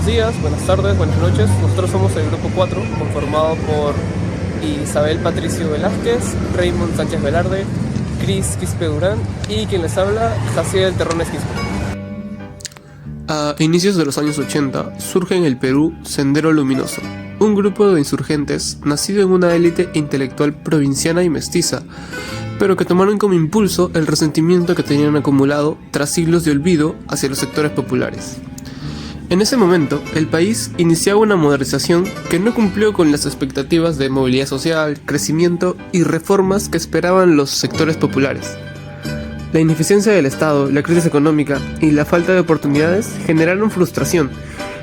días, buenas tardes, buenas noches. Nosotros somos el grupo 4, conformado por Isabel Patricio Velázquez, Raymond Sánchez Velarde, Cris Quispe Durán y quien les habla, Jaciel Terrones Quispe. A inicios de los años 80 surge en el Perú Sendero Luminoso, un grupo de insurgentes nacido en una élite intelectual provinciana y mestiza, pero que tomaron como impulso el resentimiento que tenían acumulado tras siglos de olvido hacia los sectores populares. En ese momento, el país iniciaba una modernización que no cumplió con las expectativas de movilidad social, crecimiento y reformas que esperaban los sectores populares. La ineficiencia del Estado, la crisis económica y la falta de oportunidades generaron frustración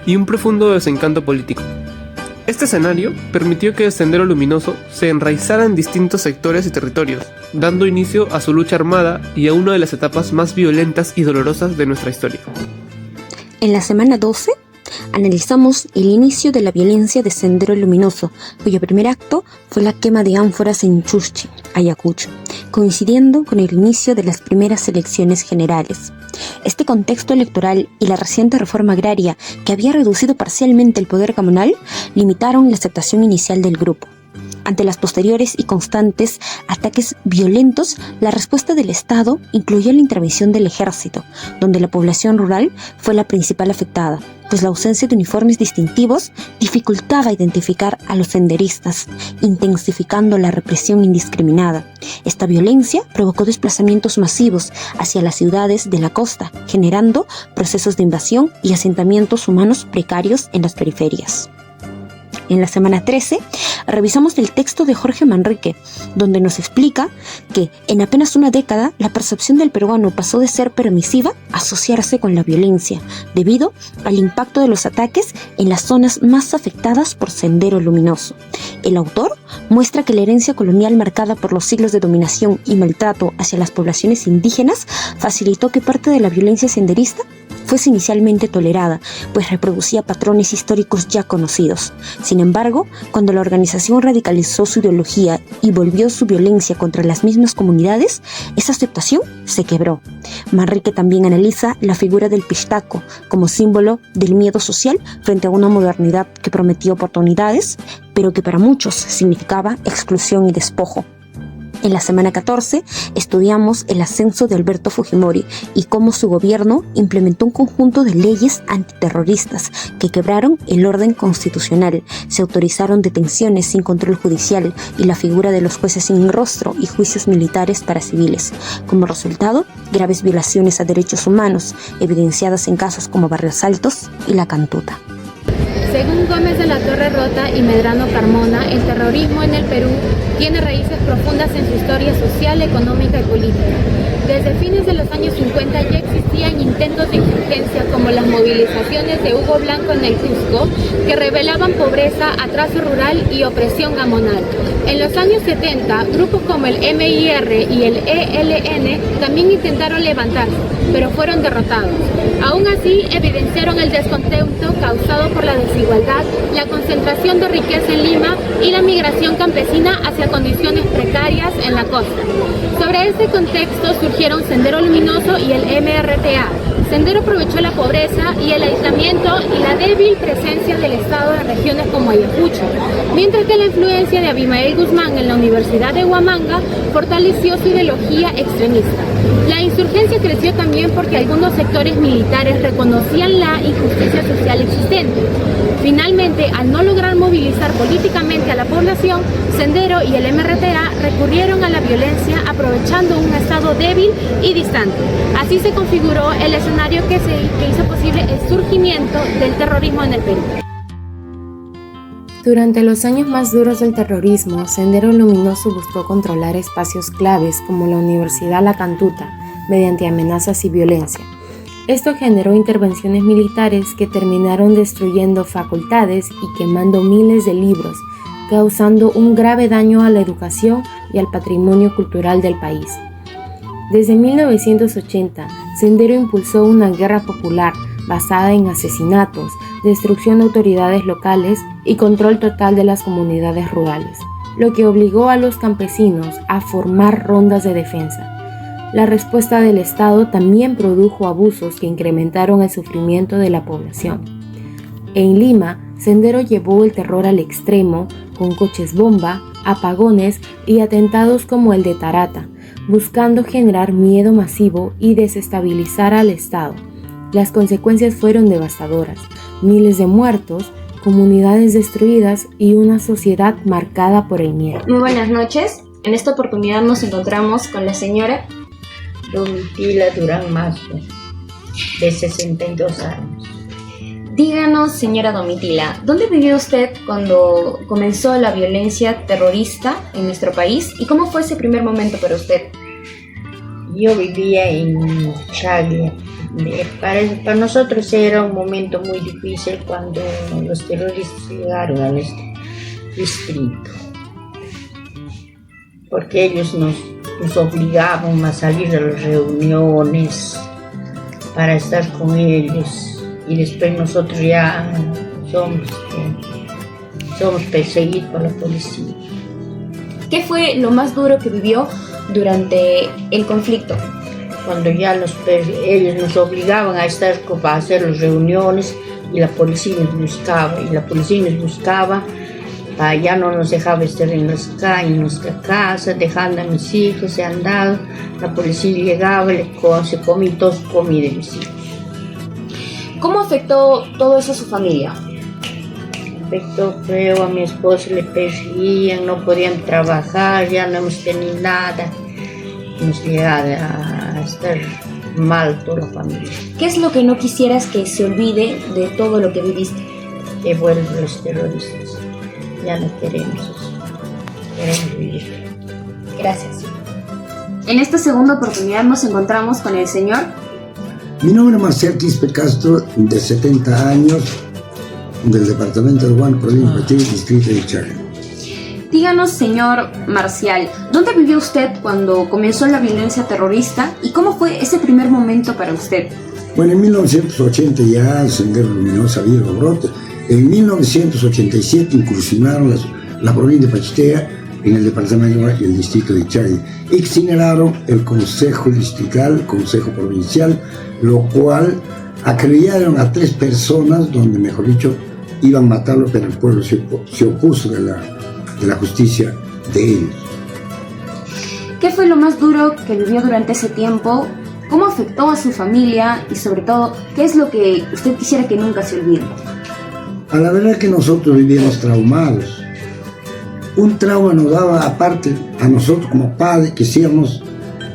y un profundo desencanto político. Este escenario permitió que el Sendero Luminoso se enraizara en distintos sectores y territorios, dando inicio a su lucha armada y a una de las etapas más violentas y dolorosas de nuestra historia. En la semana 12 analizamos el inicio de la violencia de Sendero Luminoso, cuyo primer acto fue la quema de ánforas en Chushchi, Ayacucho, coincidiendo con el inicio de las primeras elecciones generales. Este contexto electoral y la reciente reforma agraria, que había reducido parcialmente el poder comunal, limitaron la aceptación inicial del grupo. Ante las posteriores y constantes ataques violentos, la respuesta del Estado incluyó la intervención del ejército, donde la población rural fue la principal afectada, pues la ausencia de uniformes distintivos dificultaba identificar a los senderistas, intensificando la represión indiscriminada. Esta violencia provocó desplazamientos masivos hacia las ciudades de la costa, generando procesos de invasión y asentamientos humanos precarios en las periferias. En la semana 13, revisamos el texto de Jorge Manrique, donde nos explica que en apenas una década la percepción del peruano pasó de ser permisiva a asociarse con la violencia, debido al impacto de los ataques en las zonas más afectadas por Sendero Luminoso. El autor muestra que la herencia colonial marcada por los siglos de dominación y maltrato hacia las poblaciones indígenas facilitó que parte de la violencia senderista fuese inicialmente tolerada, pues reproducía patrones históricos ya conocidos. Sin embargo, cuando la organización radicalizó su ideología y volvió su violencia contra las mismas comunidades, esa aceptación se quebró. Manrique también analiza la figura del pistaco como símbolo del miedo social frente a una modernidad que prometía oportunidades, pero que para muchos significaba exclusión y despojo. En la semana 14 estudiamos el ascenso de Alberto Fujimori y cómo su gobierno implementó un conjunto de leyes antiterroristas que quebraron el orden constitucional. Se autorizaron detenciones sin control judicial y la figura de los jueces sin rostro y juicios militares para civiles. Como resultado, graves violaciones a derechos humanos, evidenciadas en casos como Barrios Altos y La Cantuta. Según Gómez de la Torre Rota y Medrano Carmona, el terrorismo en el Perú tiene raíces profundas en su historia social, económica y política. Desde fines de los años 50 ya existían intentos de insurgencia como las movilizaciones de Hugo Blanco en el Cusco, que revelaban pobreza, atraso rural y opresión gamonal. En los años 70, grupos como el MIR y el ELN también intentaron levantarse, pero fueron derrotados. Aún así, evidenciaron el descontento causado por la desigualdad, la concentración de riqueza en Lima y la migración campesina hacia condiciones precarias en la costa. Sobre este contexto surgieron Sendero Luminoso y el MRTA. Sendero aprovechó la pobreza y el aislamiento y la débil presencia del Estado en regiones como Ayacucho, mientras que la influencia de Abimael Guzmán en la Universidad de Huamanga fortaleció su ideología extremista. La insurgencia creció también porque algunos sectores militares reconocían la injusticia social existente. Finalmente, al no lograr movilizar políticamente a la población, Sendero y el MRTA recurrieron a la violencia aprovechando un Estado débil y distante. Así se configuró el escenario que hizo posible el surgimiento del terrorismo en el Perú. Durante los años más duros del terrorismo, Sendero Luminoso buscó controlar espacios claves como la Universidad La Cantuta mediante amenazas y violencia. Esto generó intervenciones militares que terminaron destruyendo facultades y quemando miles de libros, causando un grave daño a la educación y al patrimonio cultural del país. Desde 1980, Sendero impulsó una guerra popular basada en asesinatos, destrucción de autoridades locales y control total de las comunidades rurales, lo que obligó a los campesinos a formar rondas de defensa. La respuesta del Estado también produjo abusos que incrementaron el sufrimiento de la población. En Lima, Sendero llevó el terror al extremo, con coches bomba, apagones y atentados como el de Tarata, buscando generar miedo masivo y desestabilizar al Estado. Las consecuencias fueron devastadoras: miles de muertos, comunidades destruidas y una sociedad marcada por el miedo. Muy buenas noches. En esta oportunidad nos encontramos con la señora Domitila Durán Mazo, de 62 años. Díganos, señora Domitila, ¿dónde vivió usted cuando comenzó la violencia terrorista en nuestro país y cómo fue ese primer momento para usted? Yo vivía en Chaglia. Para nosotros era un momento muy difícil cuando los terroristas llegaron a nuestro distrito, porque ellos nos obligaban a salir a las reuniones para estar con ellos. Y después nosotros ya somos perseguidos por la policía. ¿Qué fue lo más duro que vivió durante el conflicto? Cuando ya ellos nos obligaban a hacer las reuniones y la policía nos buscaba, ya no nos dejaba estar en nuestra casa, dejando a mis hijos, se han dado, la policía llegaba, se comía toda su comida de mis hijos. ¿Cómo afectó todo eso a su familia? Afectó feo, a mi esposo le perseguían, no podían trabajar, ya no hemos tenido nada. Hemos llegado a estar mal toda la familia. ¿Qué es lo que no quisieras que se olvide de todo lo que viviste? Que vuelvan los terroristas. Ya no queremos eso. Queremos vivir. Gracias. En esta segunda oportunidad nos encontramos con el señor. Mi nombre es Marcial Quispe Castro, de 70 años, del departamento de Huánuco, provincia de Pachí, distrito de Chaglia. Díganos, señor Marcial, ¿dónde vivió usted cuando comenzó la violencia terrorista y cómo fue ese primer momento para usted? Bueno, en 1980 ya Sendero Luminoso había los brotes. En 1987 incursionaron la provincia de Pachitea en el departamento y el distrito de Chaglia. Exoneraron el consejo distrital, el consejo provincial, lo cual acreditaron a 3 personas, donde mejor dicho iban a matarlo, pero el pueblo se opuso de la justicia de ellos. ¿Qué fue lo más duro que vivió durante ese tiempo? ¿Cómo afectó a su familia? Y sobre todo, ¿qué es lo que usted quisiera que nunca se olvide? A la verdad que nosotros vivíamos traumados. Un trauma nos daba, aparte a nosotros como padres, que íbamos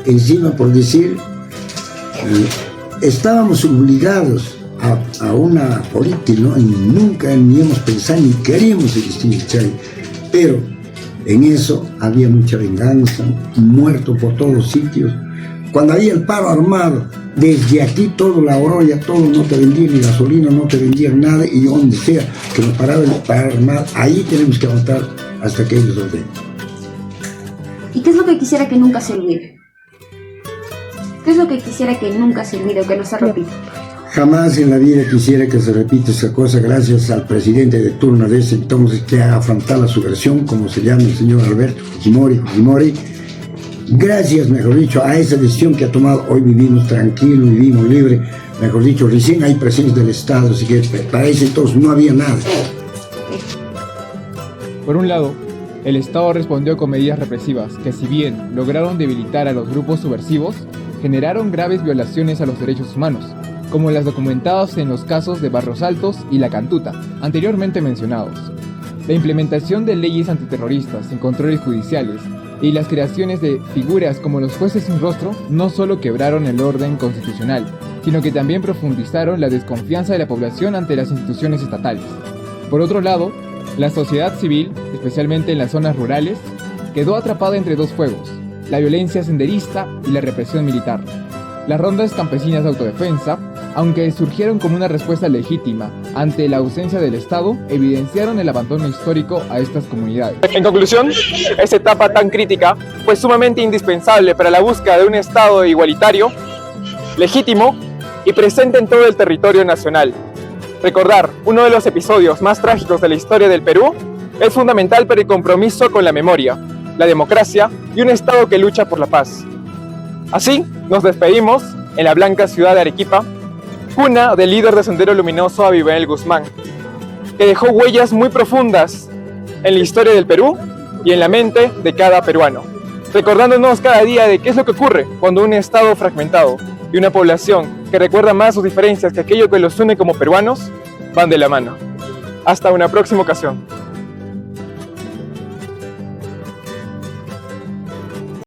encima, por decir, estábamos obligados a una política, ¿no? Y nunca ni hemos pensado ni queríamos existir en Chaglia. Pero en eso había mucha venganza, muertos por todos los sitios. Cuando había el paro armado, desde aquí todo, la Oroya, todo, no te vendían ni gasolina, no te vendían nada, y donde sea que nos paraba el paro armado, ahí tenemos que aguantar hasta que ellos ordenen. ¿Y qué es lo que quisiera que nunca se olvide? ¿Qué es lo que quisiera que nunca se olvide o que no se repita? Jamás en la vida quisiera que se repita esa cosa, gracias al presidente de turno de ese entonces, que ha afrontado la subversión, como se llama el señor Alberto Fujimori. Gracias, mejor dicho, a esa decisión que ha tomado, hoy vivimos tranquilos, vivimos libres, mejor dicho, recién hay presencia del Estado, así que para ese entonces no había nada. Por un lado, el Estado respondió con medidas represivas que, si bien lograron debilitar a los grupos subversivos, generaron graves violaciones a los derechos humanos, como las documentadas en los casos de Barros Altos y La Cantuta, anteriormente mencionados. La implementación de leyes antiterroristas sin controles judiciales y las creaciones de figuras como los jueces sin rostro no solo quebraron el orden constitucional, sino que también profundizaron la desconfianza de la población ante las instituciones estatales. Por otro lado, la sociedad civil, especialmente en las zonas rurales, quedó atrapada entre 2 fuegos: la violencia senderista y la represión militar. Las rondas campesinas de autodefensa, aunque surgieron como una respuesta legítima ante la ausencia del Estado, evidenciaron el abandono histórico a estas comunidades. En conclusión, esta etapa tan crítica fue sumamente indispensable para la búsqueda de un Estado igualitario, legítimo y presente en todo el territorio nacional. Recordar uno de los episodios más trágicos de la historia del Perú es fundamental para el compromiso con la memoria, la democracia y un Estado que lucha por la paz. Así, nos despedimos en la blanca ciudad de Arequipa, cuna del líder de Sendero Luminoso Abimael Guzmán, que dejó huellas muy profundas en la historia del Perú y en la mente de cada peruano, recordándonos cada día de qué es lo que ocurre cuando un Estado fragmentado y una población que recuerda más sus diferencias que aquello que los une como peruanos van de la mano. Hasta una próxima ocasión.